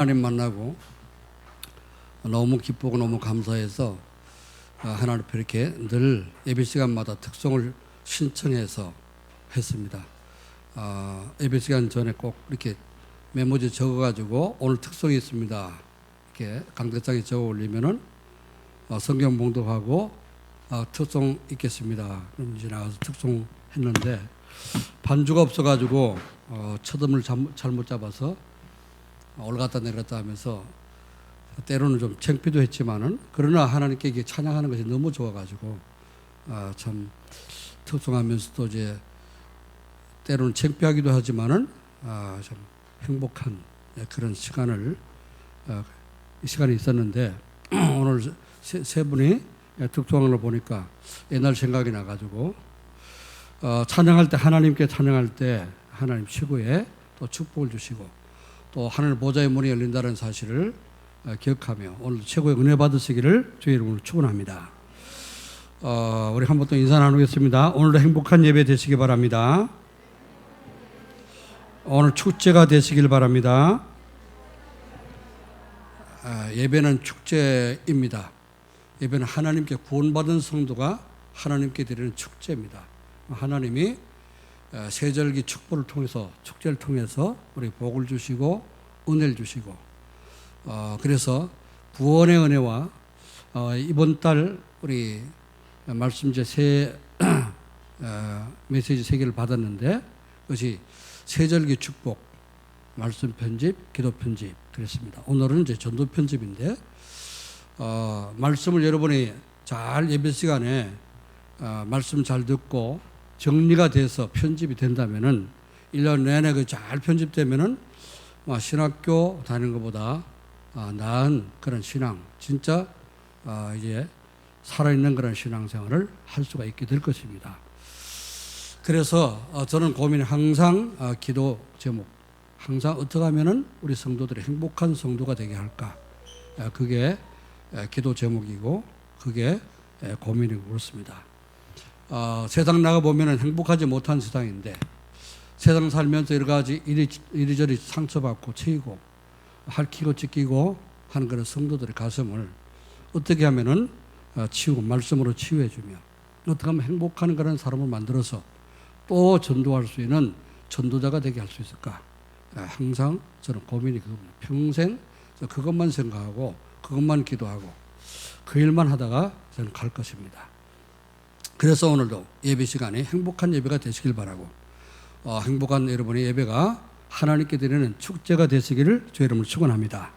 하나님 만나고 너무 기쁘고 너무 감사해서 하나님 앞에 이렇게 늘 예배 시간마다 특송을 신청해서 했습니다. 예배 시간 전에 꼭 이렇게 메모지에 적어가지고 오늘 특송이 있습니다. 이렇게 강대장에 적어 올리면은 성경 봉독하고 특송 있겠습니다. 그럼 이제 나가서 특송 했는데 반주가 없어가지고 첫음을 잘못 잡아서 올라갔다 내려갔다 하면서 때로는 좀 창피도 했지만은 그러나 하나님께 이게 찬양하는 것이 너무 좋아가지고 참 특송하면서도 이제 때로는 창피하기도 하지만은 참 행복한 그런 시간이 있었는데 오늘 세 분이 특송하는 걸 보니까 옛날 생각이 나가지고 찬양할 때 하나님께 찬양할 때 하나님 최고의 또 축복을 주시고 또 하늘 보좌의 문이 열린다는 사실을 기억하며 오늘 최고의 은혜 받으시기를 주의 이름으로 축원합니다. 우리 한 번 더 인사 나누겠습니다. 오늘도 행복한 예배 되시기 바랍니다. 오늘 축제가 되시길 바랍니다. 예배는 축제입니다. 예배는 하나님께 구원받은 성도가 하나님께 드리는 축제입니다. 하나님이 세절기 축복을 통해서 축제를 통해서 우리 복을 주시고 은혜를 주시고 그래서 구원의 은혜와 이번 달 우리 말씀제 새 메시지 3개를 받았는데 그것이 세절기 축복 말씀 편집 기도 편집 그랬습니다. 오늘은 이제 전도 편집인데 말씀을 여러분이 잘 예배 시간에 말씀 잘 듣고 정리가 돼서 편집이 된다면은 1년 내내 그 잘 편집되면은 신학교 다니는 것보다 나은 그런 신앙, 진짜 이제 살아있는 그런 신앙생활을 할 수가 있게 될 것입니다. 그래서 저는 고민이 항상 기도 제목, 항상 어떻게 하면은 우리 성도들이 행복한 성도가 되게 할까? 그게 기도 제목이고 그게 고민이고 그렇습니다. 세상 나가보면 행복하지 못한 세상인데 세상 살면서 여러 가지 이리저리 상처받고 치이고 핥히고 찢기고 하는 그런 성도들의 가슴을 어떻게 하면은 치우고 말씀으로 치유해주며 어떻게 하면 행복한 그런 사람을 만들어서 또 전도할 수 있는 전도자가 되게 할 수 있을까? 항상 저는 고민이 그겁니다. 평생 그것만 생각하고 그것만 기도하고 그 일만 하다가 저는 갈 것입니다. 그래서 오늘도 예배 시간에 행복한 예배가 되시길 바라고 행복한 여러분의 예배가 하나님께 드리는 축제가 되시기를 주의 이름으로 축원합니다.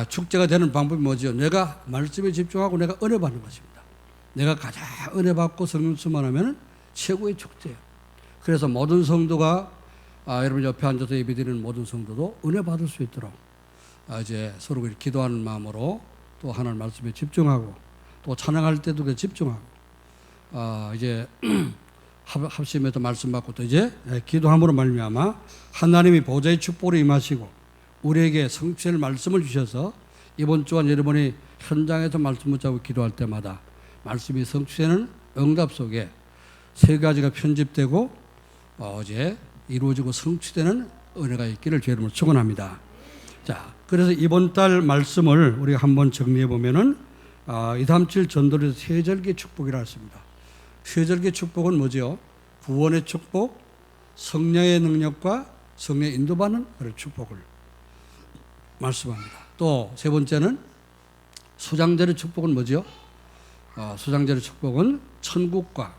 축제가 되는 방법이 뭐죠? 내가 말씀에 집중하고 내가 은혜 받는 것입니다. 내가 가장 은혜 받고 성령 충만하면 최고의 축제예요. 그래서 모든 성도가 여러분 옆에 앉아서 예배 드리는 모든 성도도 은혜 받을 수 있도록 이제 서로 기도하는 마음으로 또 하나님 말씀에 집중하고 또 찬양할 때도 집중하고 이제 합심해서 말씀 받고 또 이제 기도함으로 말미암아 하나님이 보좌의 축복으로 임하시고 우리에게 성취할 말씀을 주셔서 이번 주간 여러분이 현장에서 말씀 붙잡고 기도할 때마다 말씀이 성취되는 응답 속에 3가지가 편집되고 이제 이루어지고 성취되는 은혜가 있기를 주의 이름으로 축원합니다. 자, 그래서 이번 달 말씀을 우리가 한번 정리해 보면은 237 전도를 세절기 축복이라 했습니다. 세절기 축복은 뭐죠? 구원의 축복, 성령의 능력과 성령의 인도받는 그런 축복을 말씀합니다. 또 세 번째는 수장절의 축복은 뭐죠? 수장절의 축복은 천국과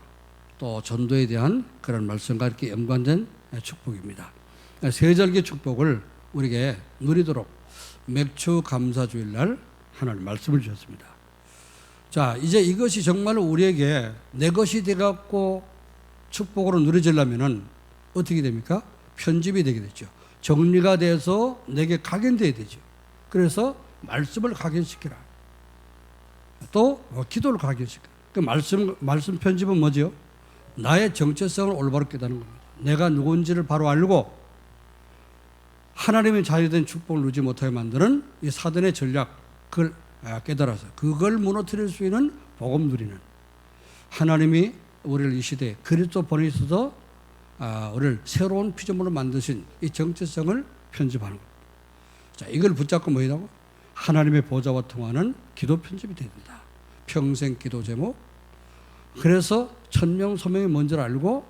또 전도에 대한 그런 말씀과 이렇게 연관된 축복입니다. 세절기 축복을 우리에게 누리도록 맥주 감사주일 날 하나님 말씀을 주셨습니다. 자, 이제 이것이 정말 우리에게 내 것이 되갖고 축복으로 누려지려면은 어떻게 됩니까? 편집이 되게 되죠. 정리가 돼서 내게 각인돼야 되죠. 그래서 말씀을 각인시키라. 또 기도를 각인시키라. 그 말씀 편집은 뭐죠? 나의 정체성을 올바로 깨닫는 겁니다. 내가 누군지를 바로 알고 하나님의 자유된 축복을 누리지 못하게 만드는 이 사단의 전략, 그걸 깨달아서 그걸 무너뜨릴 수 있는 복음 누리는 하나님이 우리를 이 시대에 그리스도 보내셔서 우리를 새로운 피조물로 만드신 이 정체성을 편집하는 것. 자, 이걸 붙잡고 뭐라고? 하나님의 보좌와 통하는 기도 편집이 돼야 된다. 평생 기도 제목. 그래서 천명 소명이 뭔지를 알고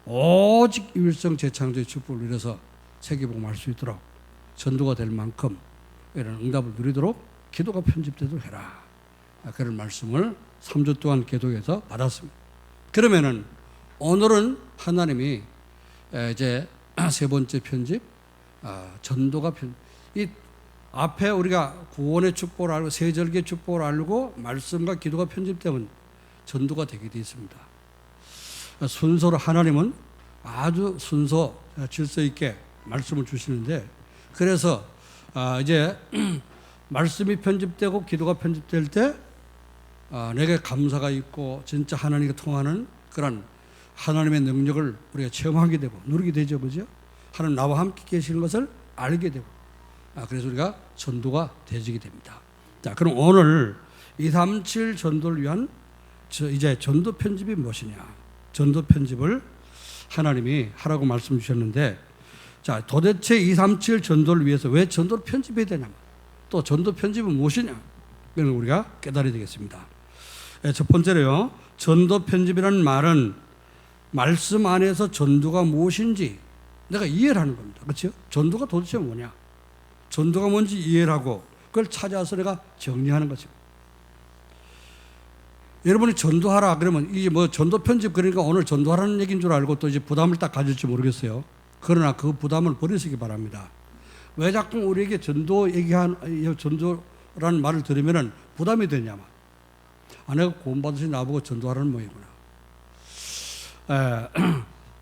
오직 일성 재창조의 축복을 누려서 세계복음할 수 있도록 전도가 될 만큼 이런 응답을 누리도록 기도가 편집되도록 해라. 그런 말씀을 3주 동안 기도해서 받았습니다. 그러면은 오늘은 하나님이 이제 세 번째 편집, 전도가 이 앞에 우리가 구원의 축복을 알고 세절기의 축복을 알고 말씀과 기도가 편집되면 전도가 되게 되어 있습니다. 순서로 하나님은 아주 순서 질서 있게 말씀을 주시는데, 그래서 이제 말씀이 편집되고 기도가 편집될 때 내게 감사가 있고 진짜 하나님과 통하는 그런 하나님의 능력을 우리가 체험하게 되고 누리게 되죠, 그죠? 하나님 나와 함께 계시는 것을 알게 되고, 그래서 우리가 전도가 되어지게 됩니다. 자, 그럼 오늘 237 전도를 위한 이제 전도 편집이 무엇이냐? 전도 편집을 하나님이 하라고 말씀 주셨는데, 자, 도대체 237 전도를 위해서 왜 전도를 편집해야 되냐? 또 전도 편집은 무엇이냐? 이걸 우리가 깨달아야 되겠습니다. 첫 번째로요, 전도 편집이라는 말은 말씀 안에서 전도가 무엇인지 내가 이해를 하는 겁니다. 그렇죠? 전도가 도대체 뭐냐? 전도가 뭔지 이해를 하고 그걸 찾아서 내가 정리하는 것입니다. 여러분이 전도하라 그러면 이게 뭐 전도 편집 그러니까 오늘 전도하라는 얘기인 줄 알고 또 이제 부담을 딱 가질지 모르겠어요. 그러나 그 부담을 버리시기 바랍니다. 왜 자꾸 우리에게 전도 전도라는 말을 들으면은 부담이 되냐면, 내가 구원받으신 나보고 전도하라는 모양이구나.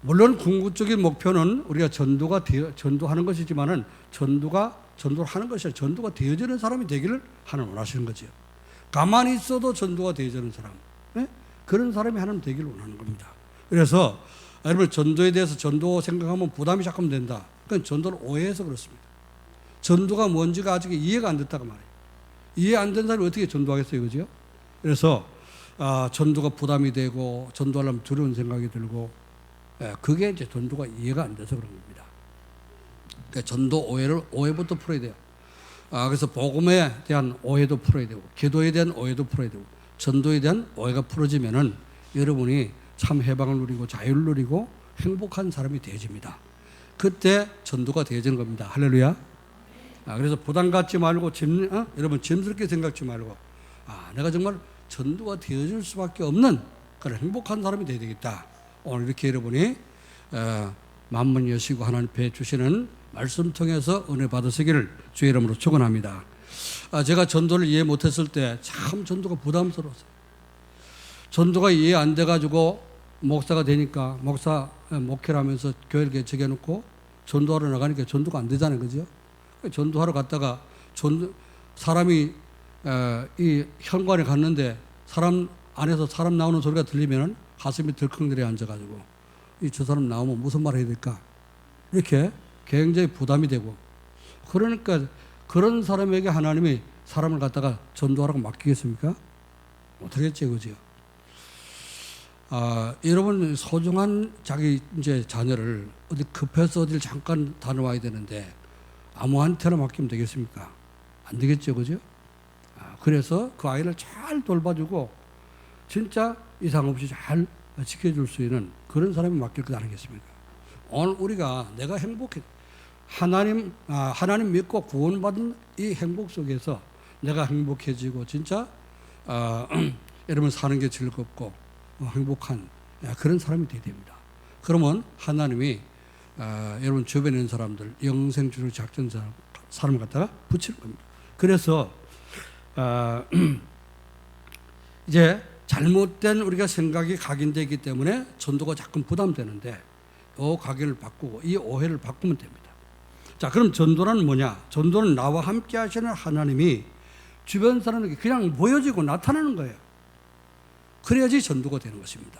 물론 궁극적인 목표는 우리가 전도하는 것이지만은 전도를 하는 것이 아니라 전도가 되어지는 사람이 되기를 하나님 원하시는 거죠. 가만히 있어도 전도가 되어지는 사람, 그런 사람이 하나님 되기를 원하는 겁니다. 그래서 여러분 전도에 대해서 전도 생각하면 부담이 자꾸 된다. 그건 전도를 오해해서 그렇습니다. 전도가 뭔지가 아직 이해가 안 됐다고 말해요. 이해 안 된 사람이 어떻게 전도하겠어요, 그죠? 그래서 전도가 부담이 되고 전도하려면 두려운 생각이 들고, 그게 이제 전도가 이해가 안 돼서 그런 겁니다. 그러니까 전도 오해부터 풀어야 돼요. 그래서 복음에 대한 오해도 풀어야 되고 기도에 대한 오해도 풀어야 되고 전도에 대한 오해가 풀어지면은 여러분이 참 해방을 누리고 자유를 누리고 행복한 사람이 되어집니다. 그때 전도가 되어지는 겁니다. 할렐루야. 그래서 부담 갖지 말고 여러분 짐스럽게 생각지 말고 내가 정말 전도가 되어질 수밖에 없는 그런 행복한 사람이 되어야 되겠다. 오늘 이렇게 여러분이 만문 여시고 하나님 배 주시는 말씀 통해서 은혜 받으시기를 주의 이름으로 축원합니다. 제가 전도를 이해 못했을 때 참 전도가 부담스러웠어요. 전도가 이해 안 돼가지고 목사가 되니까 목회를 하면서 교회를 개척해 놓고 전도하러 나가니까 전도가 안 되잖아요, 그죠? 전도하러 갔다가 사람이 이 현관에 갔는데 사람 안에서 사람 나오는 소리가 들리면 가슴이 덜컹거려 앉아가지고 저 사람 나오면 무슨 말 해야 될까? 이렇게 굉장히 부담이 되고, 그러니까 그런 사람에게 하나님이 사람을 갖다가 전도하라고 맡기겠습니까? 못하겠지, 그죠? 여러분 소중한 자기 이제 자녀를 어디 급해서 어딜 잠깐 다녀와야 되는데 아무한테나 맡기면 되겠습니까? 안 되겠죠, 그죠? 그래서 그 아이를 잘 돌봐주고 진짜 이상 없이 잘 지켜줄 수 있는 그런 사람이 맡길 것 아니겠습니까? 오늘 우리가 내가 행복해, 하나님 믿고 구원받은 이 행복 속에서 내가 행복해지고 진짜 여러분 사는 게 즐겁고 행복한 그런 사람이 되어야 됩니다. 그러면 하나님이 여러분 주변에 있는 사람들 영생주를 작전 사람을 갖다가 붙이는 겁니다. 그래서 이제 잘못된 우리가 생각이 각인되기 때문에 전도가 자꾸 부담되는데 이 각인을 바꾸고 이 오해를 바꾸면 됩니다. 자, 그럼 전도는 뭐냐? 전도는 나와 함께 하시는 하나님이 주변 사람에게 그냥 보여지고 나타나는 거예요. 그래야지 전도가 되는 것입니다.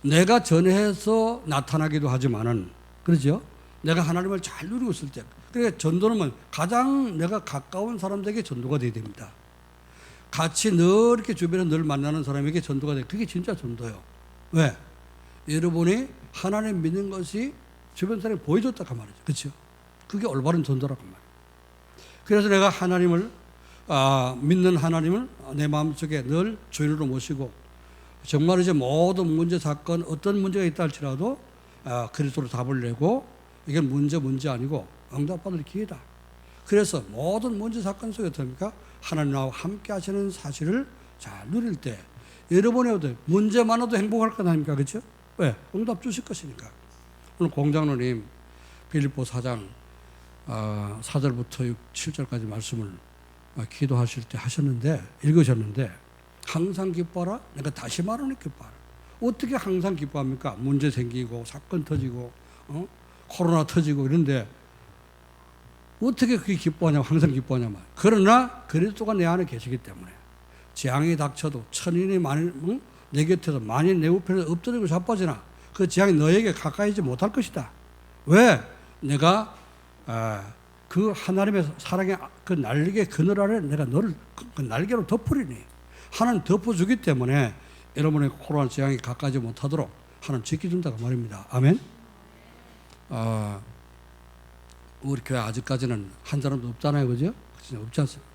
내가 전해서 나타나기도 하지만은, 그렇죠? 내가 하나님을 잘 누리고 있을 때, 그러니까 전도는 가장 내가 가까운 사람들에게 전도가 되어야 됩니다. 같이 늘 이렇게 주변에 늘 만나는 사람에게 전도가 돼. 그게 진짜 전도예요. 왜? 여러분이 하나님 믿는 것이 주변 사람이 보여줬다고 말이죠. 그렇죠? 그게 올바른 전도라고 말이에요. 그래서 내가 하나님을 믿는 하나님을 내 마음속에 늘 주인으로 모시고 정말 이제 모든 문제 사건 어떤 문제가 있다 할지라도 그리스도로 답을 내고 이게 문제 아니고 응답받을 기회다. 그래서 모든 문제 사건 속에 어떻습니까? 하나님 나와 함께 하시는 사실을 잘 누릴 때 여러분의 어떤 문제 많아도 행복할 것 아닙니까? 그렇죠? 왜? 응답 주실 것이니까. 오늘 공장로님 빌립보 4장 4절부터 7절까지 말씀을 기도하실 때 하셨는데 읽으셨는데 항상 기뻐하라. 내가 다시 말하는 기뻐하라. 어떻게 항상 기뻐합니까? 문제 생기고 사건 터지고 코로나 터지고 이런데 어떻게 그게 기뻐하냐고 항상 기뻐하냐면 그러나 그리스도가 내 안에 계시기 때문에 재앙이 닥쳐도 천인이 내 곁에서 만인 내 우편에서 엎드리고 자빠지나 그 재앙이 너에게 가까이지 못할 것이다. 왜? 내가 그 하나님의 사랑의 그 날개 그늘 아래 내가 너를 그 날개로 덮으리니 하나님 덮어주기 때문에 여러분의 코로나 재앙이 가까이지 못하도록 하나님 지켜준다고 말입니다. 아멘. 우리 교회 아직까지는 한 사람도 없잖아요, 그죠? 진짜 없지 않습니까?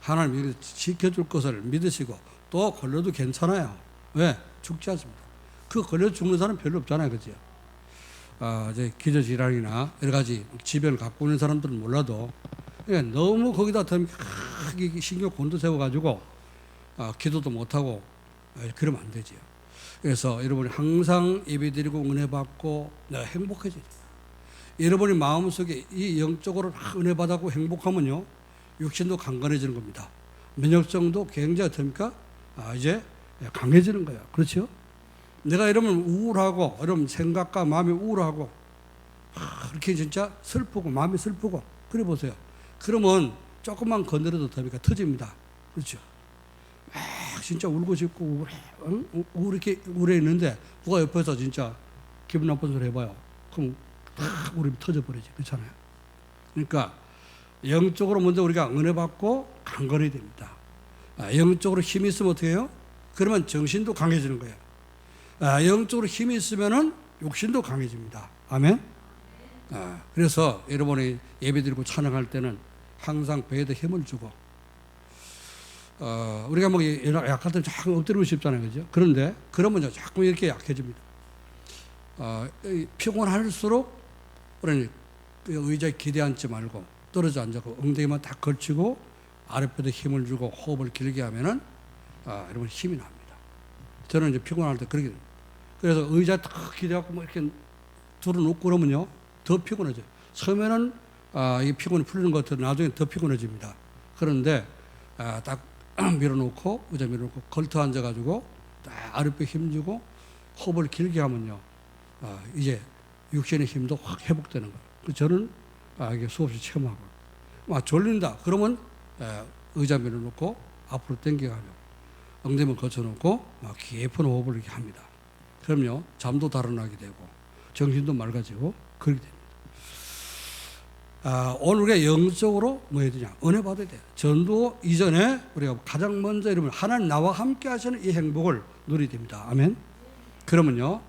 하나님 지켜줄 것을 믿으시고 또 걸려도 괜찮아요. 왜? 죽지 않습니다. 그 걸려 죽는 사람 별로 없잖아요, 그죠? 이제 기저질환이나 여러 가지 질병을 갖고 있는 사람들은 몰라도 너무 거기다 신경 곤두세워가지고 기도도 못하고 그러면 안 되죠. 그래서 여러분이 항상 예배드리고 은혜 받고 내가 행복해져요. 여러분이 마음속에 이 영적으로 은혜 받고 행복하면요 육신도 강건해지는 겁니다. 면역성도 굉장히 어떻습니까? 이제 강해지는 거예요. 그렇죠? 내가 여러분 우울하고 여러분 생각과 마음이 우울하고 그렇게 진짜 슬프고 마음이 슬프고 그래 보세요. 그러면 조금만 건드려도 어떻습니까? 터집니다. 그렇죠? 진짜 울고 싶고 이렇게 우울해 있는데 누가 옆에서 진짜 기분 나쁜 소리 해봐요. 그럼 우리 터져버리지. 그렇잖아요. 그러니까 영적으로 먼저 우리가 은혜 받고 강건해야 됩니다. 영적으로 힘이 있으면 어떻게 해요? 그러면 정신도 강해지는 거예요. 영적으로 힘이 있으면은 육신도 강해집니다. 아멘. 그래서 여러분이 예배드리고 찬양할 때는 항상 배에다 힘을 주고 우리가 뭐 약할 때 자꾸 엎드리고 싶잖아요, 그죠? 그런데 그러면 자꾸 이렇게 약해집니다. 피곤할수록 그러니 의자에 기대앉지 말고 떨어져 앉고 엉덩이만 딱 걸치고 아랫배에 힘을 주고 호흡을 길게 하면은 여러분 힘이 납니다. 저는 이제 피곤할 때 그렇게 됩니다. 그래서 의자에 딱 기대갖고 뭐 이렇게 들어놓고 그러면요 더 피곤해져요. 처음에는 이 피곤이 풀리는 것 같아도 나중에 더 피곤해집니다. 그런데 딱 밀어놓고 의자 밀어놓고 걸터 앉아가지고 딱 아랫배 힘주고 호흡을 길게 하면요 이제 육신의 힘도 확 회복되는 거예요. 저는 이게 수없이 체험하고 졸린다 그러면 의자 밀어놓고 앞으로 당겨가며 엉덩이를 거쳐놓고 깊은 호흡을 이렇게 합니다. 그럼요 잠도 달아나게 되고 정신도 맑아지고 그렇게 됩니다. 오늘 우리가 영적으로 뭐 해야 되냐? 은혜 받아야 돼요. 전도 이전에 우리가 가장 먼저 여러분 하나님 나와 함께 하시는 이 행복을 누리야 됩니다. 아멘. 그러면요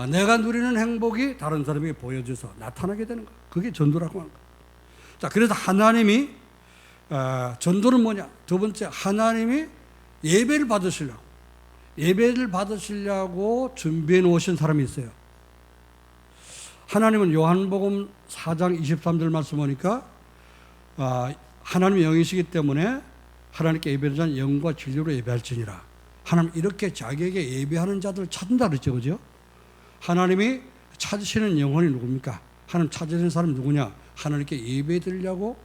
내가 누리는 행복이 다른 사람에게 보여져서 나타나게 되는 거예요. 그게 전도라고 하는 거예요. 자, 그래서 하나님이 전도는 뭐냐? 두 번째 하나님이 예배를 받으시려고 준비해 놓으신 사람이 있어요. 하나님은 요한복음 4장 23절 말씀 보니까 하나님의 영이시기 때문에 하나님께 예배하는 영과 진리로 예배할지니라. 하나님 이렇게 자기에게 예배하는 자들을 찾는다 그랬죠. 그죠? 하나님이 찾으시는 영혼이 누굽니까? 하나님 찾으시는 사람이 누구냐? 하나님께 예배드리려고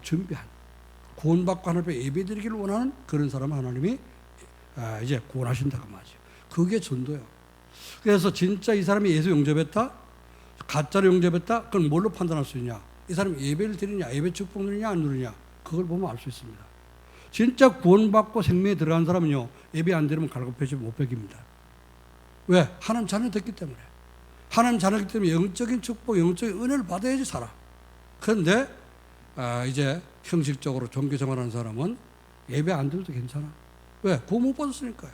준비한 구원받고 하나님께 예배드리기를 원하는 그런 사람을 하나님이 이제 구원하신다고 말이죠. 그게 전도예요. 그래서 진짜 이 사람이 예수 영접했다? 가짜로 영접했다? 그건 뭘로 판단할 수 있냐? 이 사람이 예배를 드리냐? 예배 축복 누리냐? 안 누리냐? 그걸 보면 알 수 있습니다. 진짜 구원받고 생명에 들어간 사람은요 예배 안 드리면 갈급해지 못 베깁니다. 왜? 하나님 자녀 됐기 때문에. 하나님 자녀기 때문에 영적인 축복, 영적인 은혜를 받아야지 살아. 그런데 이제 형식적으로 종교 생활하는 사람은 예배 안 드려도 괜찮아. 왜? 구원 못 받았으니까요.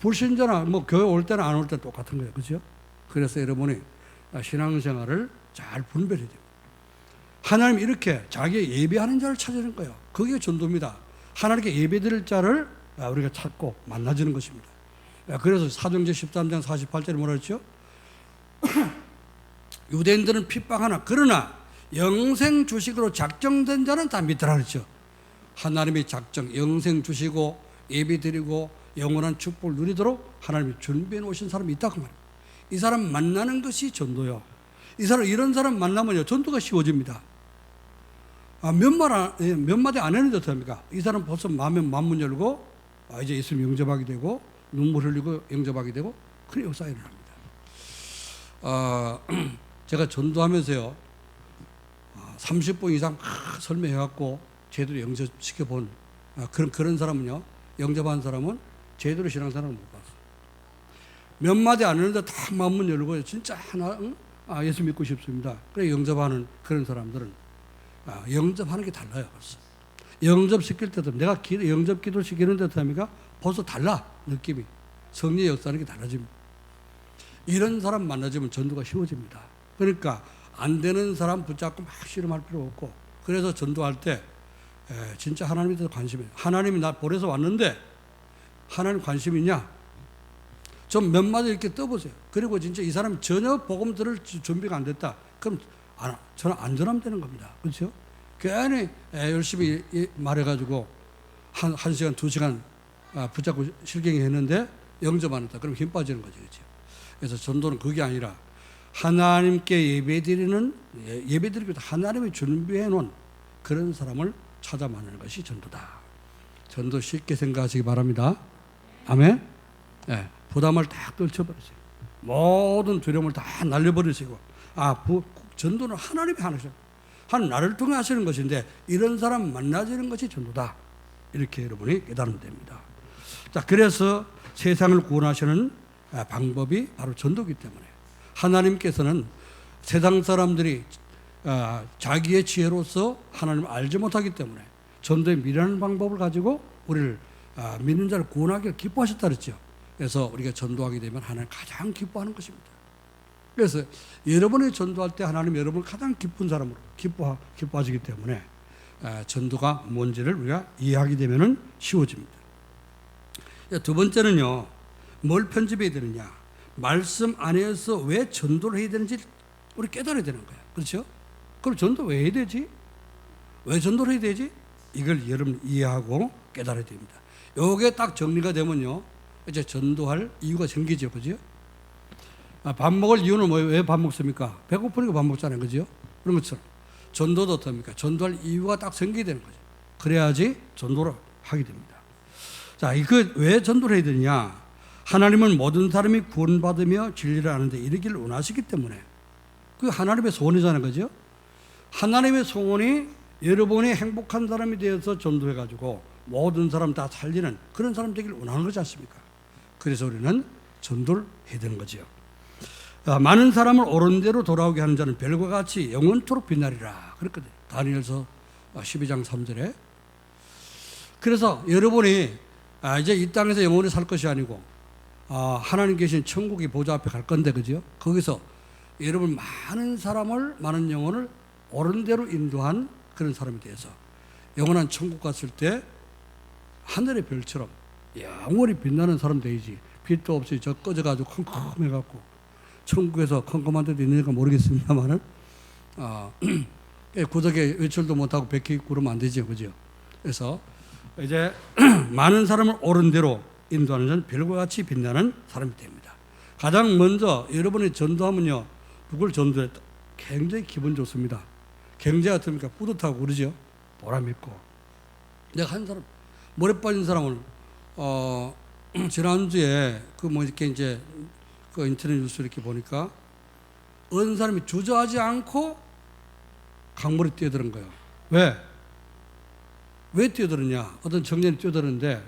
불신자나 뭐 교회 올 때나 안 올 때 똑같은 거예요. 그죠? 그래서 여러분이 신앙생활을 잘 분별해야 돼요. 하나님 이렇게 자기 예배하는 자를 찾으는 거예요. 그게 전도입니다. 하나님께 예배드릴 자를 우리가 찾고 만나주는 것입니다. 그래서 사도행전 13장 48절에 뭐라 그랬죠? 유대인들은 핍박하나 그러나 영생 주식으로 작정된 자는 다 믿더라 그랬죠. 하나님의 작정, 영생 주시고 예배 드리고 영원한 축복을 누리도록 하나님이 준비해 놓으신 사람이 있다고 말합니다. 이 사람 만나는 것이 전도요. 이런 사람 만나면요 전도가 쉬워집니다. 몇 마디 안 했는데 어떡합니까? 이 사람 벌써 마음문 열고 이제 예수님 영접하게 되고 눈물 흘리고 영접하게 되고 그래 역사가 일어납니다. 제가 전도하면서요 30분 이상 설명해갖고 제대로 영접시켜본 그런 사람은요, 영접한 사람은 제대로 신앙생활을 못 봤어요. 몇 마디 안 했는데 다 마음문 열고 진짜 하나 예수 믿고 싶습니다. 그래 영접하는 그런 사람들은 영접하는 게 달라요. 벌써 영접시킬 때도 내가 영접 기도 시키는 데도 합니까? 벌써 달라 느낌이. 성령의 역사하는 게 달라집니다. 이런 사람 만나지면 전도가 쉬워집니다. 그러니까 안 되는 사람 붙잡고 막 씨름할 필요 없고, 그래서 전도할 때 진짜 하나님에 대해서 관심이, 하나님이 나 보내서 왔는데 하나님 관심 있냐? 좀 몇 마디 이렇게 떠보세요. 그리고 진짜 이 사람이 전혀 복음 들을 준비가 안 됐다. 그럼 저는 안전하면 되는 겁니다. 그렇죠? 괜히 열심히 말해가지고 한 시간, 2시간 붙잡고 실갱이 했는데 영접 안 했다. 그럼 힘 빠지는 거죠. 그렇죠? 그래서 전도는 그게 아니라 하나님께 예배드리고 하나님이 준비해 놓은 그런 사람을 찾아 만나는 것이 전도다. 전도 쉽게 생각하시기 바랍니다. 아멘. 네, 부담을 다 떨쳐버리세요. 모든 두려움을 다 날려버리시고, 전도는 하나님이 하시는, 나를 통해 하시는 것인데 이런 사람 만나지는 것이 전도다. 이렇게 여러분이 깨달으면 됩니다. 자, 그래서 세상을 구원하시는 방법이 바로 전도이기 때문에 하나님께서는 세상 사람들이 자기의 지혜로서 하나님을 알지 못하기 때문에 전도의 미련한 방법을 가지고 우리를 믿는 자를 구원하기를 기뻐하셨다 그랬죠. 그래서 우리가 전도하게 되면 하나님 가장 기뻐하는 것입니다. 그래서 여러분이 전도할 때 하나님 여러분을 가장 기쁜 사람으로 기뻐하시기 때문에 전도가 뭔지를 우리가 이해하게 되면 쉬워집니다. 두 번째는요, 뭘 편집해야 되느냐, 말씀 안에서 왜 전도를 해야 되는지 우리 깨달아야 되는 거예요. 그렇죠? 그럼 전도 왜 해야 되지? 왜 전도를 해야 되지? 이걸 여러분 이해하고 깨달아야 됩니다. 요게 딱 정리가 되면요, 이제 전도할 이유가 생기죠. 그죠? 밥 먹을 이유는 뭐예요? 왜 밥 먹습니까? 배고프니까 밥 먹잖아요. 그죠? 그런 것처럼 전도도 어떻습니까? 전도할 이유가 딱 생기게 되는 거죠. 그래야지 전도를 하게 됩니다. 자, 이거 왜 전도를 해야 되느냐? 하나님은 모든 사람이 구원받으며 진리를 아는데 이르기를 원하시기 때문에, 그 하나님의 소원이잖아요. 그죠? 하나님의 소원이 여러분이 행복한 사람이 되어서 전도해가지고 모든 사람 다 살리는 그런 사람 되기를 원하는 거지 않습니까? 그래서 우리는 전도를 해야 되는 거죠. 많은 사람을 옳은 대로 돌아오게 하는 자는 별과 같이 영원토록 빛나리라 그랬거든요. 다니엘서 12장 3절에. 그래서 여러분이 이제 이 땅에서 영원히 살 것이 아니고 하나님 계신 천국의 보좌 앞에 갈 건데, 그죠? 거기서 여러분 많은 영혼을 옳은 대로 인도한 그런 사람이 돼서 영원한 천국 갔을 때 하늘의 별처럼 영원히 빛나는 사람 되지. 빛도 없이 저 꺼져가지고 컴컴해갖고 천국에서 컴컴한 데도 있는가 모르겠습니다만은 구석에 외출도 못하고 백희 구르면 안 되죠. 그죠? 그래서 이제 많은 사람을 옳은 대로 인도하는 자는 별과 같이 빛나는 사람이 됩니다. 가장 먼저 여러분이 전도하면요, 누굴 전도했다? 굉장히 기분 좋습니다. 굉장히 어떻습니까? 뿌듯하고 그러죠? 보람 있고. 내가 한 사람, 물에 빠진 사람을 지난주에 이렇게 이제 그 인터넷 뉴스 이렇게 보니까 어느 사람이 주저하지 않고 강물에 뛰어드는 거예요. 왜 뛰어들었냐? 어떤 청년이 뛰어드는데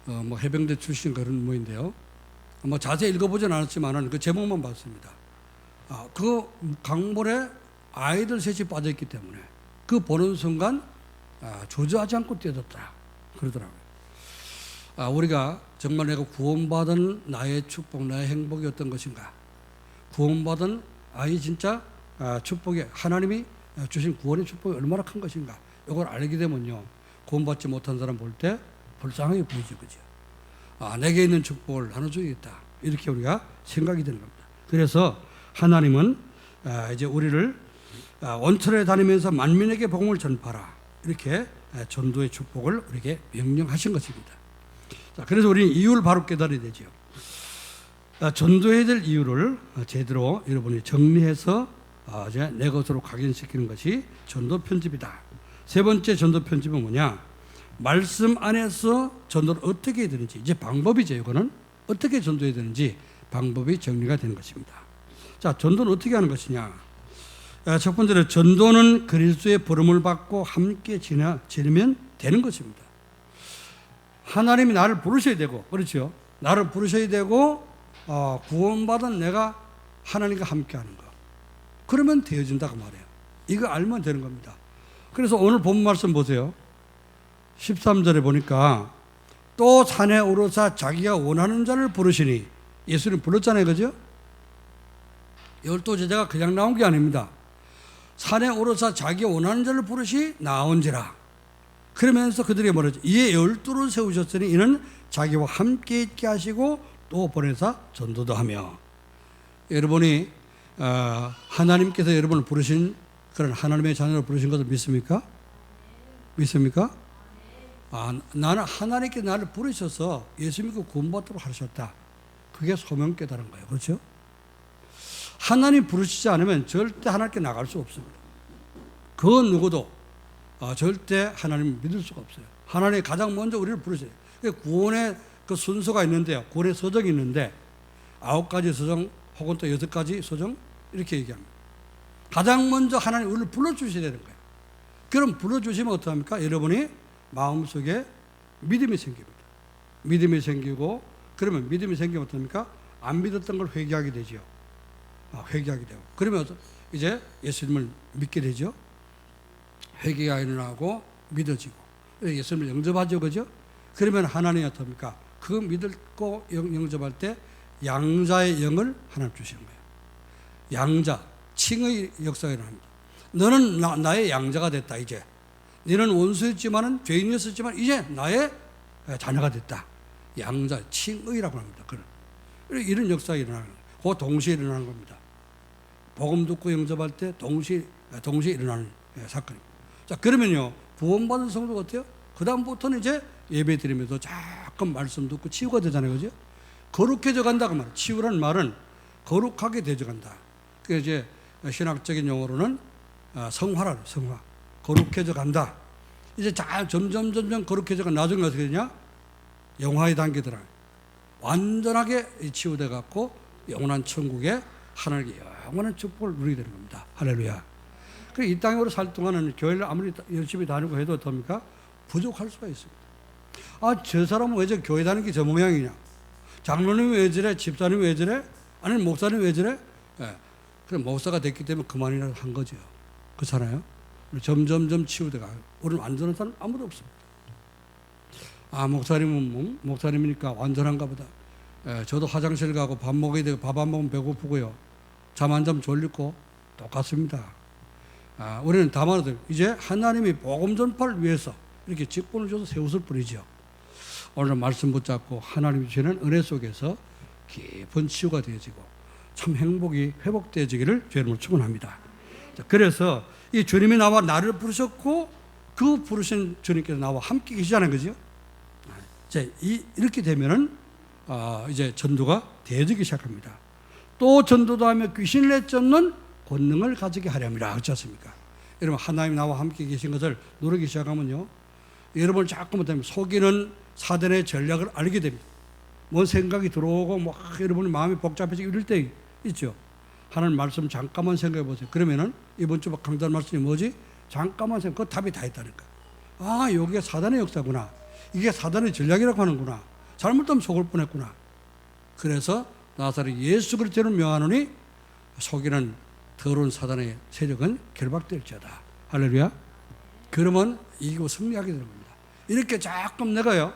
해병대 출신 그런 모인데요. 자세히 읽어보진 않았지만은 그 제목만 봤습니다. 그 강물에 아이들 셋이 빠져있기 때문에 그 보는 순간 주저하지 않고 뛰어들었다 그러더라고요. 우리가 정말 내가 구원받은 나의 축복, 나의 행복이 어떤 것인가? 구원받은 진짜 축복이 하나님이 주신 구원의 축복이 얼마나 큰 것인가 이걸 알게 되면요 구원받지 못한 사람 볼 때 불쌍하게 보이죠. 그죠? 내게 있는 축복을 나눠주겠다 이렇게 우리가 생각이 되는 겁니다. 그래서 하나님은 이제 우리를 원천에 다니면서 만민에게 복음을 전파라 이렇게 전도의 축복을 우리에게 명령하신 것입니다. 자, 그래서 우리는 이유를 바로 깨달아야 되죠. 전도해야 될 이유를 제대로 여러분이 정리해서 이제 내 것으로 각인시키는 것이 전도 편집이다. 세 번째 전도 편집은 뭐냐? 말씀 안에서 전도를 어떻게 해야 되는지 이제 방법이죠. 이거는 어떻게 전도해야 되는지 방법이 정리가 되는 것입니다. 자, 전도는 어떻게 하는 것이냐? 첫 번째로 전도는 그리스도의 부름을 받고 함께 지내면 되는 것입니다. 하나님이 나를 부르셔야 되고, 그렇죠? 나를 부르셔야 되고 구원받은 내가 하나님과 함께하는 거. 그러면 되어진다고 말해요. 이거 알면 되는 겁니다. 그래서 오늘 본 말씀 보세요. 13절에 보니까 또 산에 오르사 자기가 원하는 자를 부르시니 예수님 불렀잖아요. 그죠? 12제자가 그냥 나온 게 아닙니다. 산에 오르사 자기가 원하는 자를 부르시 나온지라. 그러면서 그들이 뭐라죠? 이에 12를 세우셨으니 이는 자기와 함께 있게 하시고 또 보내사 전도도 하며. 여러분이 하나님께서 여러분을 부르신 그런 하나님의 자녀로 부르신 것을 믿습니까? 믿습니까? 나는 하나님께 나를 부르셔서 예수 믿고 구원받도록 하셨다. 그게 소명 깨달은 거예요. 그렇죠? 하나님 부르시지 않으면 절대 하나님께 나갈 수 없습니다. 그 누구도 절대 하나님을 믿을 수가 없어요. 하나님이 가장 먼저 우리를 부르셔요. 구원의 그 순서가 있는데요. 구원의 서정이 있는데 9가지 서정 혹은 또 6가지 서정 이렇게 얘기합니다. 가장 먼저 하나님 우리를 불러주셔야 되는 거예요. 그럼 불러주시면 어떡합니까? 여러분이 마음속에 믿음이 생깁니다. 믿음이 생기고 그러면 믿음이 생기면 어떡합니까? 안 믿었던 걸 회개하게 되죠. 회개하게 되고 그러면 이제 예수님을 믿게 되죠. 회개가 일어나고 믿어지고 예수님을 영접하죠. 그죠? 그러면 하나님이 어떻습니까? 그 믿고 영접할 때 양자의 영을 하나님 주시는 거예요. 양자, 칭의 역사가 일어납니다. 너는 나의 양자가 됐다. 이제 너는 원수였지만은 죄인이었지만 이제 나의 자녀가 됐다. 양자, 칭의라고 합니다. 이런 역사가 일어나는 거예요. 그 동시에 일어나는 겁니다. 복음 듣고 영접할 때 동시에 일어나는 사건입니다. 자, 그러면요 구원받은 성도가 어때요? 그 다음부터는 이제 예배 드리면서 자꾸 말씀 듣고 치유가 되잖아요. 그죠? 거룩해져 간다고 말해요. 치유라는 말은 거룩하게 되져 간다. 그게 이제 신학적인 용어로는 성화라 그래요. 성화. 거룩해져 간다. 이제 점점 거룩해져 간 나중에 어떻게 되냐? 영화의 단계더라. 완전하게 치유돼 갖고 영원한 천국에 하나님께 영원한 축복을 누리게 되는 겁니다. 할렐루야. 이 땅으로 살 동안은 교회를 아무리 열심히 다니고 해도 어떻습니까? 부족할 수가 있습니다. 저 사람은 왜 저 교회 다니는 게 저 모양이냐? 장로님이 왜 저래? 집사님이 왜 저래? 아니면 목사님이 왜 저래? 그럼 목사가 됐기 때문에 그만이라도 한 거죠. 그렇잖아요? 점점 치유돼가요. 우리는 완전한 사람 아무도 없습니다. 목사님은 목사님이니까 완전한가 보다. 저도 화장실 가고 밥 먹어야 되고 밥 안 먹으면 배고프고요. 잠 안 자면 졸리고 똑같습니다. 우리는 다만 이제 하나님이 복음 전파를 위해서 이렇게 직분을 줘서 세웠을 뿐이죠. 오늘 말씀 붙잡고 하나님이 주시는 은혜 속에서 깊은 치유가 되어지고 참 행복이 회복되어지기를 주님으로 축원합니다. 그래서 이 주님이 나를 부르셨고 그 부르신 주님께서 나와 함께 계시잖아요. 그죠? 이렇게 되면은 이제 전도가 되어지기 시작합니다. 또 전도도 하며 귀신을 내쫓는 권능을 가지게 하려 합니다. 그렇지 않습니까? 여러분 하나님 나와 함께 계신 것을 누르기 시작하면요 여러분을 자꾸 속이는 사단의 전략을 알게 됩니다. 뭔 생각이 들어오고 여러분의 마음이 복잡해지고 이럴 때 있죠. 하나님 말씀 잠깐만 생각해 보세요. 그러면은 이번 주 강단 말씀이 뭐지? 잠깐만 생각, 그 답이 다 있다니까. 여기가 사단의 역사구나. 이게 사단의 전략이라고 하는구나. 잘못하면 속을 뻔했구나. 그래서 나사렛 예수 그리스도를 명하노니 속이는 더러운 사단의 세력은 결박될지어다. 할렐루야. 그러면 이기고 승리하게 되는 겁니다. 이렇게 자꾸 내가요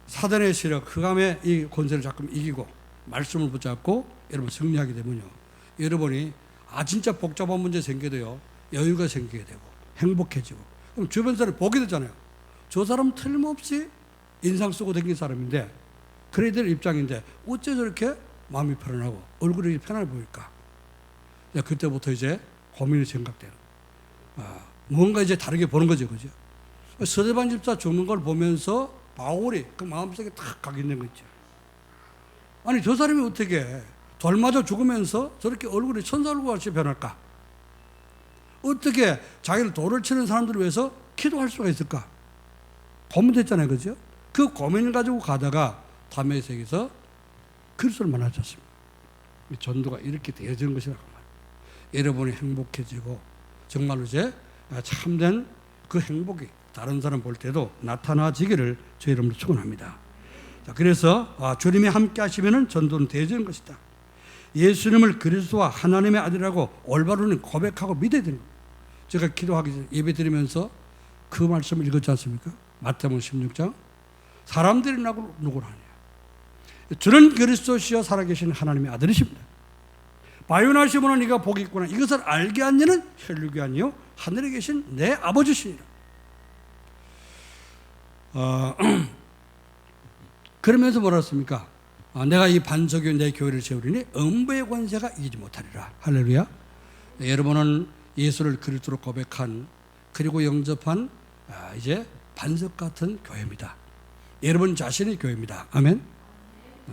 사단의 세력, 흑암의 이 권세를 자꾸 이기고 말씀을 붙잡고 여러분 승리하게 되면요 여러분이 진짜 복잡한 문제 생겨도요, 여유가 생기게 되고 행복해지고, 그럼 주변 사람이 보게 되잖아요. 저 사람은 틀림없이 인상 쓰고 다니는 사람인데, 그래야 될 입장인데 어째 저렇게 마음이 편안하고 얼굴이 편안해 보일까? 그때부터 이제 고민이 생각되는, 뭔가 이제 다르게 보는 거죠, 그죠? 스데반 집사 죽는 걸 보면서 바울이 그 마음속에 탁 각 있는 거 있죠. 아니, 저 사람이 어떻게 돌 맞아 죽으면서 저렇게 얼굴이 천사 얼굴 같이 변할까? 어떻게 자기를 돌을 치는 사람들을 위해서 기도할 수가 있을까? 고민됐잖아요, 그죠? 그 고민을 가지고 가다가 담에색에서 그리스도를 만나셨습니다. 전도가 이렇게 되어지는 것이라고 말합니다. 여러분이 행복해지고 정말로 이제 참된 그 행복이 다른 사람 볼 때도 나타나지기를 저 이름으로 축원합니다. 자, 그래서 주님이 함께 하시면은 전도는 되어지는 것이다. 예수님을 그리스도와 하나님의 아들이라고 올바로 고백하고 믿어야 되는 거예요. 제가 기도하기 전에 예배 드리면서 그 말씀을 읽었지 않습니까? 마태복음 16장. 사람들이 나고 누구를 하냐? 주는 그리스도시여 살아계신 하나님의 아들이십니다. 바요나시모는 네가 복이 있구나. 이것을 알게 한 이는 혈육이 아니요 하늘에 계신 내 아버지시니라. 그러면서 뭐라 했습니까? 내가 이 반석이 내 교회를 세우리니 음부의 권세가 이기지 못하리라. 할렐루야. 여러분은 예수를 그리스도로 고백한, 그리고 영접한 이제 반석 같은 교회입니다. 여러분 자신이 교회입니다. 아멘.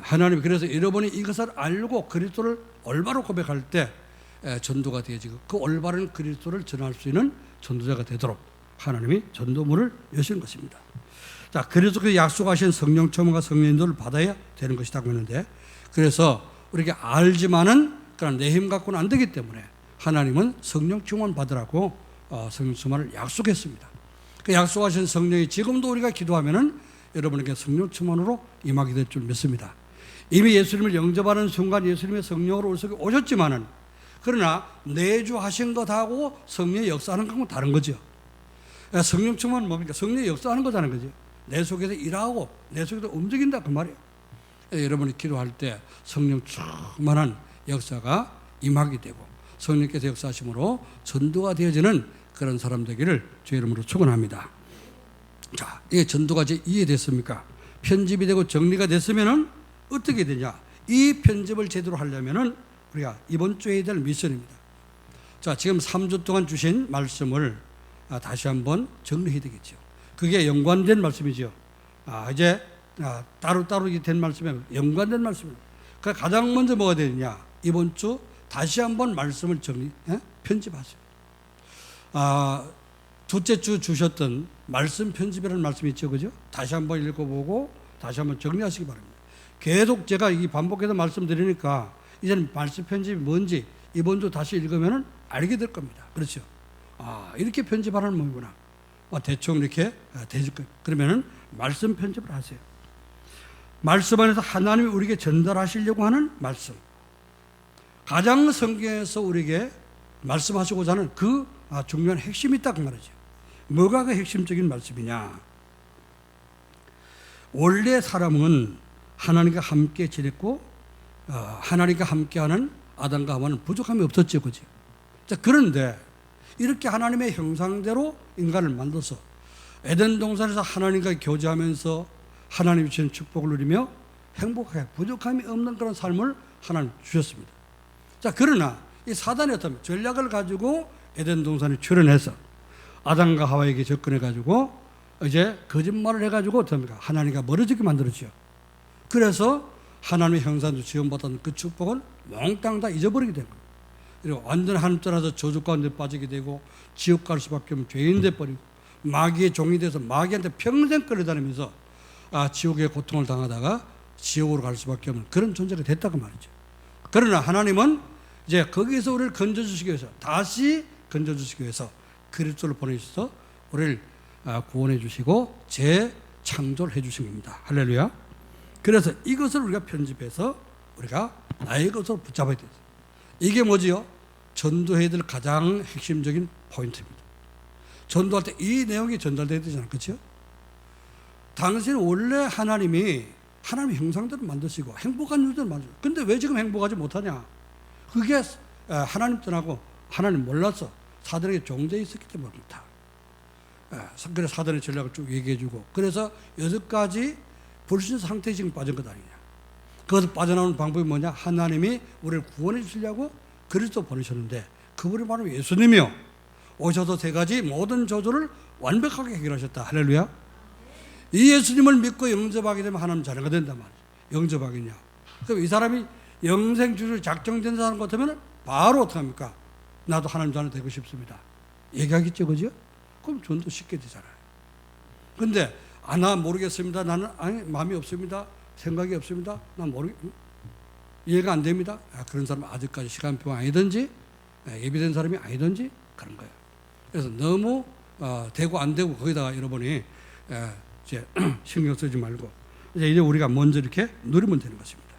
하나님, 그래서 여러분이 이것을 알고 그리스도를 올바로 고백할 때 전도가 되어지고 그 올바른 그리스도를 전할 수 있는 전도자가 되도록 하나님이 전도문을 여신 것입니다. 자, 그래서 그 약속하신 성령 충만과 성령 인도를 받아야 되는 것이라고 했는데, 그래서 우리가 알지만은 그러나 내 힘 갖고는 안 되기 때문에 하나님은 성령 충만 받으라고 성령 충만을 약속했습니다. 그 약속하신 성령이 지금도 우리가 기도하면은 여러분에게 성령 충만으로 임하게 될 줄 믿습니다. 이미 예수님을 영접하는 순간 예수님의 성령으로 우리 속에 오셨지만은, 그러나 내주하신 것하고 성령의 역사하는 것하고는 다른 거죠. 성령 충만은 뭡니까? 성령의 역사하는 거잖아요, 그죠? 내 속에서 일하고 내 속에서 움직인다 그 말이에요. 여러분이 기도할 때 성령 충만한 역사가 임하게 되고 성령께서 역사하심으로 전도가 되어지는 그런 사람 되기를 주의 이름으로 축원합니다. 자, 이게 전도가 이제 이해됐습니까? 편집이 되고 정리가 됐으면은 어떻게 되냐? 이 편집을 제대로 하려면은 우리가 이번 주에 해야 될 미션입니다. 자, 지금 3주 동안 주신 말씀을 다시 한번 정리해야 되겠죠. 그게 연관된 말씀이죠. 이제 따로따로 된 말씀이 연관된 말씀입니다. 그러니까 가장 먼저 뭐가 되느냐? 이번 주 다시 한번 말씀을 편집하세요. 둘째 주 주셨던 말씀 편집이라는 말씀이 있죠, 그죠? 다시 한번 읽어보고 다시 한번 정리하시기 바랍니다. 계속 제가 이 반복해서 말씀드리니까 이제는 말씀 편집이 뭔지 이번 주 다시 읽으면 알게 될 겁니다. 그렇죠? 이렇게 편집하라는 뭐구나. 대충 이렇게 되실 거예요. 그러면은 말씀 편집을 하세요. 말씀 안에서 하나님이 우리에게 전달하시려고 하는 말씀. 가장 성경에서 우리에게 말씀하시고자 하는 그 중요한 핵심이 있다 그 말이죠. 뭐가 그 핵심적인 말씀이냐? 원래 사람은 하나님과 함께 지냈고 하나님과 함께하는 아담과 하와는 부족함이 없었죠, 그죠? 자, 그런데 이렇게 하나님의 형상대로 인간을 만들어서 에덴 동산에서 하나님과 교제하면서 하나님이 주신 축복을 누리며 행복하게 부족함이 없는 그런 삶을 하나님 주셨습니다. 자, 그러나 이 사단이 어떤 전략을 가지고 에덴 동산에 출현해서 아담과 하와에게 접근해 가지고 이제 거짓말을 해 가지고 어떻습니까? 하나님과 멀어지게 만들었죠. 그래서 하나님의 형상도 지원받았던 그 축복은 몽땅 다 잊어버리게 된 거예요. 그리고 완전 하늘 떠나서 저주 가운데 빠지게 되고 지옥 갈 수밖에 없는 죄인 돼버리고 마귀의 종이 돼서 마귀한테 평생 끌려다니면서 지옥의 고통을 당하다가 지옥으로 갈 수밖에 없는 그런 존재가 됐다고 말이죠. 그러나 하나님은 이제 거기에서 우리를 건져주시기 위해서 다시 건져주시기 위해서 그리스도를 보내주셔서 우리를 구원해 주시고 재창조를 해 주신 겁니다. 할렐루야. 그래서 이것을 우리가 편집해서 우리가 나의 것으로 붙잡아야 돼요. 이게 뭐지요? 전도해야 될 가장 핵심적인 포인트입니다. 전도할 때 이 내용이 전달돼야 되잖아요. 그렇죠? 당신은 원래 하나님의 형상대로 만드시고 행복한 유대를 만드시고 근데 왜 지금 행복하지 못하냐? 그게 하나님 떠나고 하나님 몰라서 사단에게 종되어 있었기 때문입니다. 그래서 사단의 전략을 쭉 얘기해주고, 그래서 6가지 불신 상태에 지금 빠진 것 아니냐. 그것을 빠져나오는 방법이 뭐냐? 하나님이 우리를 구원해 주시려고 그리스도 보내셨는데, 그분이 바로 예수님이요, 오셔서 3가지 모든 저주를 완벽하게 해결하셨다. 할렐루야. 이 예수님을 믿고 영접하게 되면 하나님 자녀가 된단 말이에요. 영접하겠냐. 그럼 이 사람이 영생주를 작정된 사람 같으면 바로 어떻게 합니까? 나도 하나님 자녀 되고 싶습니다. 얘기하겠죠, 그죠? 그럼 전도 쉽게 되잖아요. 근데 나 모르겠습니다. 나는 마음이 없습니다. 생각이 없습니다. 난 이해가 안 됩니다. 그런 사람은 아직까지 시간표 아니든지 예비된 사람이 아니든지 그런 거예요. 그래서 너무 되고 안 되고 거기다가 여러분이 이제 신경 쓰지 말고 이제 우리가 먼저 이렇게 누리면 되는 것입니다.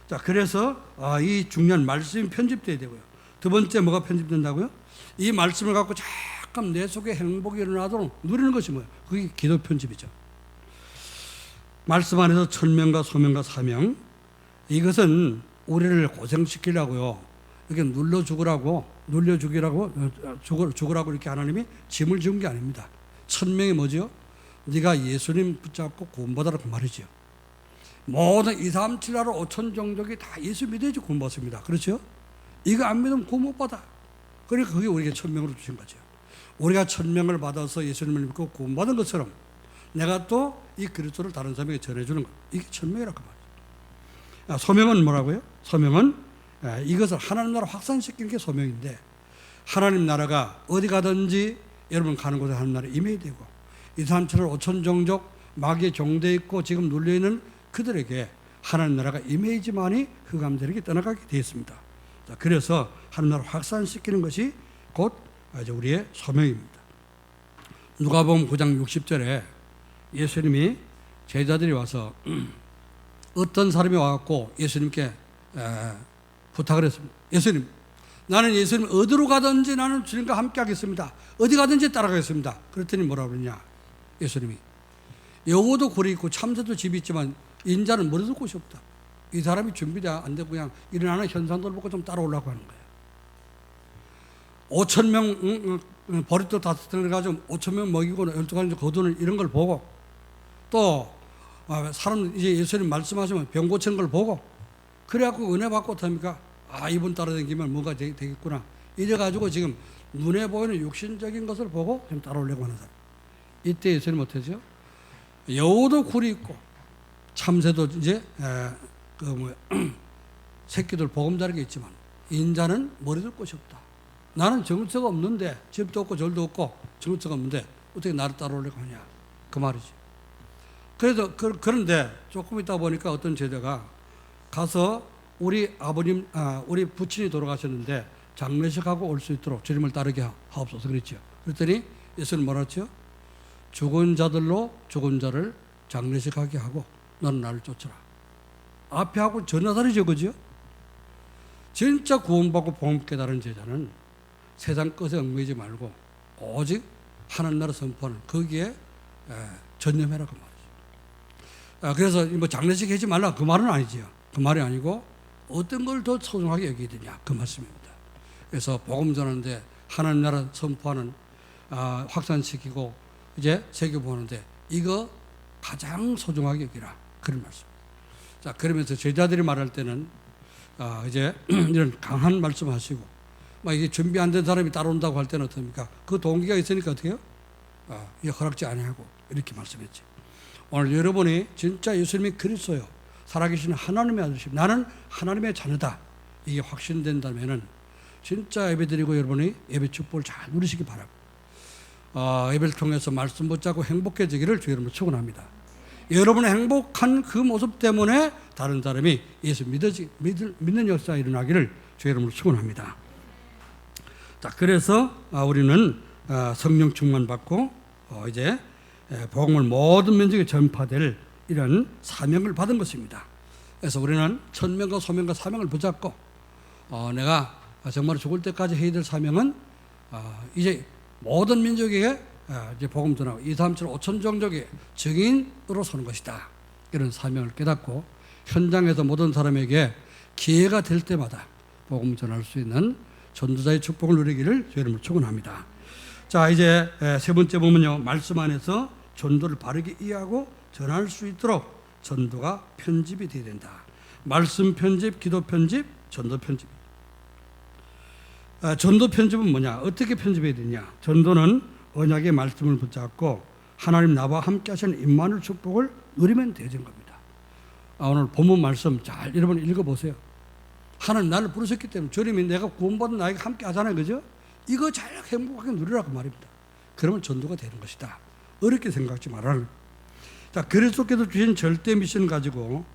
자, 그래서 이 중요한 말씀이 편집돼야 되고요. 두 번째 뭐가 편집된다고요? 이 말씀을 갖고 잠깐 내 속에 행복이 일어나도록 누리는 것이 뭐예요? 그게 기도 편집이죠. 말씀 안에서 천명과 소명과 사명, 이것은 우리를 고생시키려고요, 이렇게 눌러 죽으라고 이렇게 하나님이 짐을 지은 게 아닙니다. 천명이 뭐죠? 네가 예수님 붙잡고 구원받아라, 그 말이죠. 모든 2, 3, 7, 8, 5천 종족이 다 예수 믿어야지 구원받습니다. 그렇죠? 이거 안 믿으면 구원 못 받아. 그러니까 그게 우리에게 천명으로 주신 거죠. 우리가 천명을 받아서 예수님을 믿고 구원받은 것처럼 내가 또 이 그리스도를 다른 사람에게 전해주는 것, 이게 천명이라고 말이죠. 소명은 뭐라고요? 소명은 이것을 하나님 나라 확산시키는 게 소명인데, 하나님 나라가 어디 가든지 여러분 가는 곳에 하나님 나라 임해야 되고, 2, 3, 7, 5천 종족 마귀에 종되어 있고 지금 눌려있는 그들에게 하나님 나라가 임해야지만이 흑암들에게 떠나가게 되어 있습니다. 자, 그래서 하나님 나라 확산시키는 것이 곧 이제 우리의 소명입니다. 누가복음 9장 60절에 예수님이 제자들이 와서 어떤 사람이 와갖고 예수님께 부탁을 했습니다. 예수님, 나는 예수님 어디로 가든지 나는 주님과 함께 하겠습니다. 어디 가든지 따라가겠습니다. 그랬더니 뭐라고 그러냐? 예수님이 여우도 굴이 있고 참새도 집이 있지만 인자는 머리둘 곳이 없다. 이 사람이 준비가 안 되고 그냥 일어나는 현상들을 보고 좀 따라오려고 하는 거예요. 5천 명 버릇도 다 들어가지고 5천 명 먹이고 12가지 거두는 이런 걸 보고, 또 사람 이제 예수님 말씀하시면 병 고치는 걸 보고, 그래갖고 은혜 받고 어떡합니까? 이분 따라다니면 뭐가 되겠구나. 이래가지고 지금 눈에 보이는 육신적인 것을 보고 좀 따라오려고 하는 사람. 이때 예수님 어떠죠? 여우도 굴이 있고 참새도 이제 새끼들 보금자리가 있지만 인자는 머리둘 곳이 없다. 나는 정처가 없는데, 집도 없고 절도 없고 정처가 없는데 어떻게 나를 따라오려고 하냐, 그 말이지. 그래서 그런데 조금 있다 보니까 어떤 제자가 가서 우리 아버님, 우리 부친이 돌아가셨는데 장례식하고 올 수 있도록 주님을 따르게 하옵소서 그랬죠. 그랬더니 예수님 뭐라 했죠? 죽은 자들로 죽은 자를 장례식하게 하고 너는 나를 쫓아라. 앞에 하고 전화다리죠, 그죠? 진짜 구원받고 복음 깨달은 제자는 세상 것에 얽매이지 말고 오직 하나님 나라 선포하는 거기에 전념해라, 그 말이죠. 그래서 뭐 장례식 하지 말라, 그 말은 아니지요. 그 말이 아니고 어떤 걸 더 소중하게 여기야 되냐, 그 말씀입니다. 그래서 복음 전하는데 하나님 나라 선포하는 확산시키고 이제 세계 보는데 이거 가장 소중하게 여기라, 그런 말씀. 자, 그러면서 제자들이 말할 때는 이제 이런 강한 말씀하시고, 막 이게 준비 안 된 사람이 따라온다고 할 때는 어떻습니까? 그 동기가 있으니까 어떻게 해요? 이게 허락지 아니하고 이렇게 말씀했지. 오늘 여러분이 진짜 예수님이 그리스도요, 살아계신 하나님의 아들이시고 나는 하나님의 자녀다, 이게 확신된다면은 진짜 예배드리고 여러분이 예배 축복을 잘 누리시기 바랍니다. 예배를 통해서 말씀 붙잡고 행복해지기를 주 여러분을 축원합니다. 여러분의 행복한 그 모습 때문에 다른 사람이 예수 믿는 역사가 일어나기를 주 여러분을 축원합니다. 자, 그래서 우리는 성령 충만 받고 이제 복음을 모든 민족에 전파될 이런 사명을 받은 것입니다. 그래서 우리는 천명과 소명과 사명을 붙잡고 내가 정말 죽을 때까지 해야 될 사명은 이제 모든 민족에게 이제 복음 전하고 2, 3, 7, 5천 종족의 증인으로 서는 것이다. 이런 사명을 깨닫고 현장에서 모든 사람에게 기회가 될 때마다 복음 전할 수 있는 전도자의 축복을 누리기를 주의 이름으로 축원합니다. 자, 이제 세 번째 보면요, 말씀 안에서 전도를 바르게 이해하고 전할 수 있도록 전도가 편집이 되어야 된다. 말씀 편집, 기도 편집, 전도 편집. 전도 편집은 뭐냐? 어떻게 편집해야 되냐? 전도는 언약의 말씀을 붙잡고 하나님 나와 함께 하시는 임마누엘 축복을 누리면 되는 겁니다. 오늘 본문 말씀 잘 여러분 읽어보세요. 하나님 나를 부르셨기 때문에 주님이 내가 구원받은 나에게 함께 하잖아요. 그죠? 이거 잘 행복하게 누리라고 말입니다. 그러면 전도가 되는 것이다. 어렵게 생각하지 말아라. 자, 그리스도께서 주신 절대 미션 가지고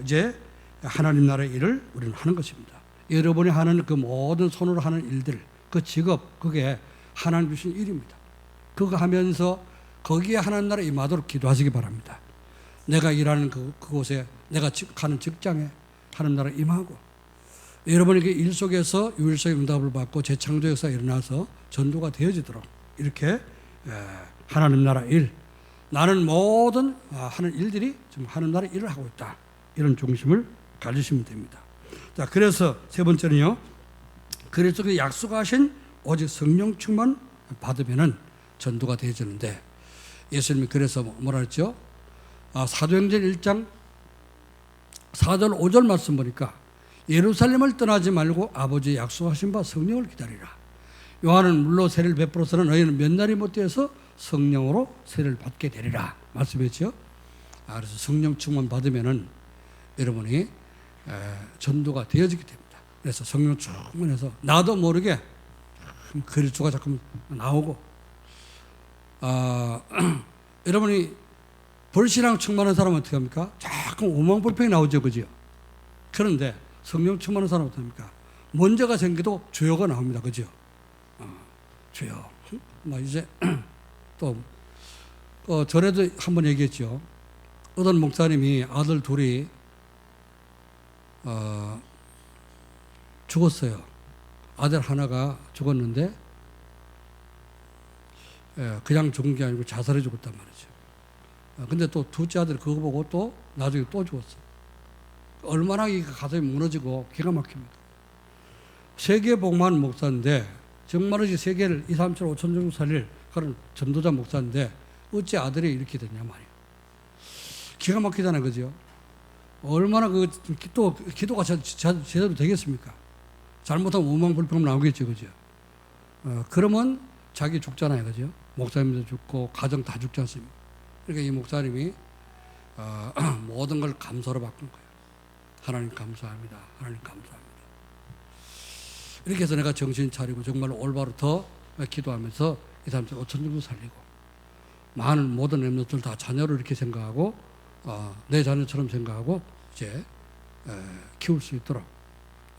이제 하나님 나라의 일을 우리는 하는 것입니다. 여러분이 하는 그 모든 손으로 하는 일들, 그 직업, 그게 하나님 주신 일입니다. 그거 하면서 거기에 하나님 나라 임하도록 기도하시기 바랍니다. 내가 일하는 그곳에, 내가 가는 직장에 하나님 나라 임하고, 여러분이 그 일 속에서 유일성의 응답을 받고 재창조 역사가 일어나서 전도가 되어지도록 이렇게 하나님 나라 일, 나는 모든 하는 일들이 지금 하나님 나라 일을 하고 있다. 이런 중심을 가지시면 됩니다. 자, 그래서 세 번째는요, 그리스도께서 약속하신 오직 성령 충만 받으면은 전도가 되어지는데, 예수님이 그래서 뭐라 했죠? 사도행전 1장 4절 5절 말씀 보니까 예루살렘을 떠나지 말고 아버지의 약속하신 바 성령을 기다리라. 요한은 물로 세를 베풀어서는 너희는 몇 날이 못되어서 성령으로 세를 받게 되리라 말씀했죠. 그래서 성령 충만 받으면은 여러분이 전도가 되어지게 됩니다. 그래서 성령 충만해서 나도 모르게 그리스도가 자꾸 나오고, 여러분이 불신앙 충만한 사람은 어떻게 합니까? 자꾸 오망불평이 나오죠, 그죠? 그런데 성령 충만한 사람은 어떻게 합니까? 문제가 생겨도 주여가 나옵니다, 그죠? 주여. 이제 또 전에도 한번 얘기했죠. 어떤 목사님이 아들 둘이 죽었어요. 아들 하나가 죽었는데 그냥 죽은 게 아니고 자살해 죽었단 말이죠. 근데 또 둘째 아들이 그거 보고 또 나중에 또 죽었어. 얼마나 이 가슴이 무너지고 기가 막힙니다. 세계 복음하는 목사인데 정말로 세계를 2, 3, 7, 5천 정도 살릴 그런 전도자 목사인데 어째 아들이 이렇게 됐냐 말이에요. 기가 막히잖아요, 그죠? 얼마나 또 기도가 제대로 되겠습니까? 잘못하면 오만불평 나오겠죠, 그죠? 그러면 자기 죽잖아요, 그죠? 목사님도 죽고 가정 다 죽지 않습니까? 그러니까 이 목사님이 모든 걸 감사로 바꾼 거예요. 하나님 감사합니다. 하나님 감사합니다. 이렇게 해서 내가 정신 차리고 정말로 올바로 더 기도하면서 이 사람들 5천 정도 살리고, 많은 모든 렘넌트들 다 자녀를 이렇게 생각하고 내 자녀처럼 생각하고 이제 키울 수 있도록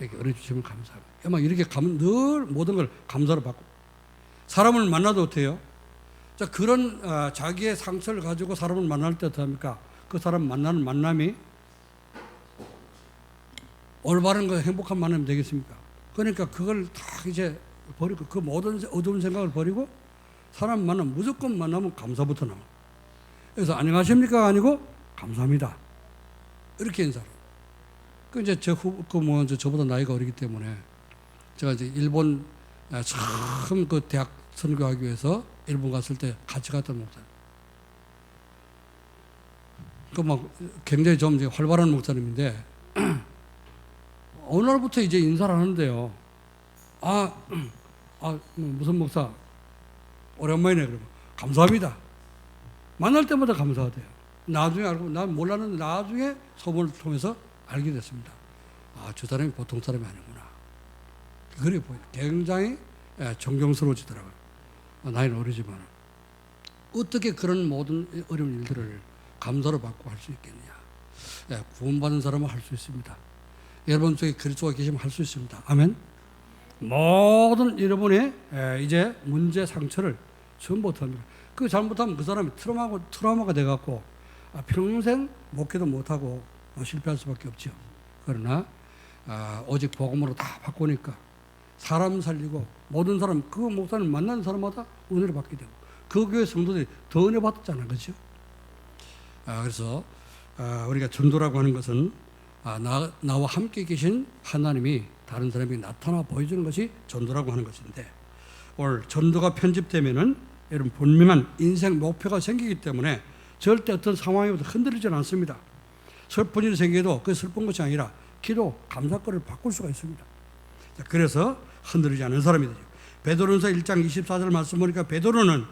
이렇게 은혜 주시면 감사합니다. 아마 이렇게 가면 늘 모든 걸 감사로 받고, 사람을 만나도 어때요? 자, 그런 자기의 상처를 가지고 사람을 만날 때 어떡합니까? 그 사람 만나는 만남이 올바른 거 행복한 만남이 되겠습니까? 그러니까 그걸 다 이제 버리고, 그 모든 어두운 생각을 버리고 사람 만나면 무조건 만나면 감사부터 나와. 그래서 안녕하십니까 아니고 감사합니다. 이렇게 인사를. 그 이제 저보다 나이가 어리기 때문에 제가 이제 일본 처음 그 대학 선교하기 위해서 일본 갔을 때 같이 갔던 목사님. 그 막 굉장히 좀 이제 활발한 목사님인데 어느 날부터 이제 인사를 하는데요. 무슨 목사 오랜만이네. 그러면 감사합니다. 만날 때마다 감사하대요. 나중에 알고, 난 몰랐는데 나중에 소문을 통해서 알게 됐습니다. 저 사람이 보통 사람이 아니구나. 그래 보여요. 굉장히 존경스러워지더라고요. 나이는 어리지만 어떻게 그런 모든 어려운 일들을 감사로 받고 할 수 있겠느냐. 구원받은 사람은 할 수 있습니다. 여러분 속에 그리스도가 계시면 할 수 있습니다. 아멘. 모든 여러분의 이제 문제 상처를 전부 합니다. 그 잘못하면 그 사람이 트라우마가 돼갖고 평생 목회도 못하고 실패할 수밖에 없죠. 그러나 오직 복음으로 다 바꾸니까 사람 살리고 모든 사람, 그 목사님 만나는 사람마다 은혜를 받게 되고 그 교회 성도들이 더 은혜 받았잖아요. 그렇죠? 그래서 우리가 전도라고 하는 것은 나와 함께 계신 하나님이 다른 사람이 나타나 보여주는 것이 전도라고 하는 것인데, 오늘 전도가 편집되면은 여러분 분명한 인생 목표가 생기기 때문에 절대 어떤 상황에부터 흔들리지는 않습니다. 슬픈 일이 생겨도 그 슬픈 것이 아니라 기도, 감사거리를 바꿀 수가 있습니다. 자, 그래서 흔들리지 않는 사람이 되죠. 베드로전서 1장 24절 말씀 보니까 베드로는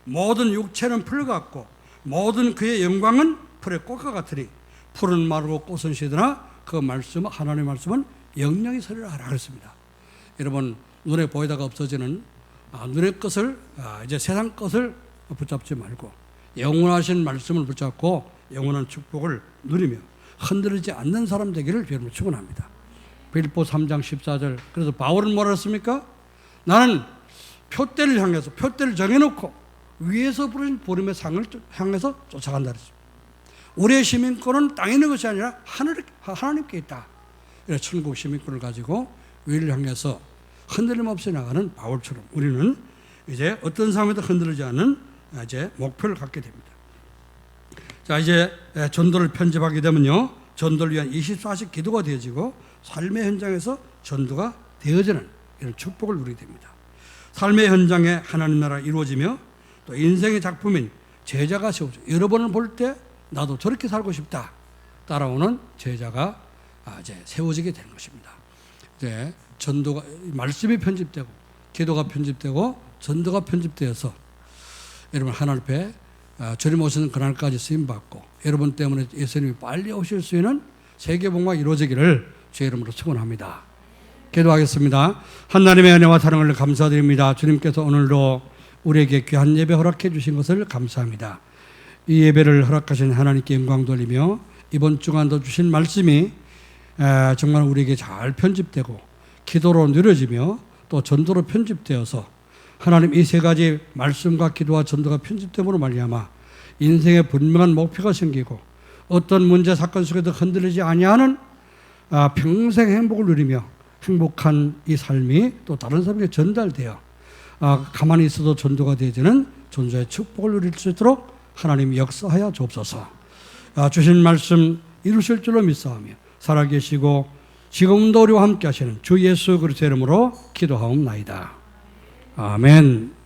모든 육체는 풀 같고 모든 그의 영광은 풀의 꽃과 같으니 풀은 마르고 꽃은 시드나 그 말씀, 하나님의 말씀은 영영이 서리라 하라 그랬습니다. 여러분 눈에 보이다가 없어지는 눈의 것을 이제 세상 것을 붙잡지 말고 영원하신 말씀을 붙잡고 영원한 축복을 누리며 흔들리지 않는 사람 되기를 여러분 축원합니다. 빌립보 3장 14절. 그래서 바울은 뭐라 했습니까? 나는 표대를 향해서 표대를 정해놓고 위에서 부르신 부름의 상을 향해서 쫓아간다 그랬습니다. 우리의 시민권은 땅에 있는 것이 아니라 하나님께 있다. 그래서 천국 시민권을 가지고 위를 향해서 흔들림 없이 나가는 바울처럼 우리는 이제 어떤 상황에도 흔들리지 않는 이제 목표를 갖게 됩니다. 자, 이제 전도를 편집하게 되면요, 전도를 위한 24시 기도가 되어지고 삶의 현장에서 전도가 되어지는 이런 축복을 누리게 됩니다. 삶의 현장에 하나님 나라가 이루어지며 또 인생의 작품인 제자가 세워져 여러분을 볼 때 나도 저렇게 살고 싶다 따라오는 제자가 이제 세워지게 되는 것입니다. 이제 전도가 말씀이 편집되고 기도가 편집되고 전도가 편집되어서 여러분 하나님 앞에 주님 오시는 그날까지 쓰임 받고 여러분 때문에 예수님이 빨리 오실 수 있는 세계복음화 이루어지기를 주의 이름으로 축원합니다. 기도하겠습니다. 하나님의 은혜와 사랑을 감사드립니다. 주님께서 오늘도 우리에게 귀한 예배 허락해 주신 것을 감사합니다. 이 예배를 허락하신 하나님께 영광 돌리며 이번 주간도 주신 말씀이 정말 우리에게 잘 편집되고 기도로 누려지며 또 전도로 편집되어서 하나님 이 세 가지 말씀과 기도와 전도가 편집됨으로 말미암아 인생의 분명한 목표가 생기고 어떤 문제 사건 속에도 흔들리지 아니하는 평생 행복을 누리며 행복한 이 삶이 또 다른 사람에게 전달되어 가만히 있어도 전도가 되어지는 전도의 축복을 누릴 수 있도록 하나님 역사하여 주옵소서. 주신 말씀 이루실 줄로 믿사오며 살아계시고 지금도 우리와 함께 하시는 주 예수 그리스도의 이름으로 기도하옵나이다. 아멘.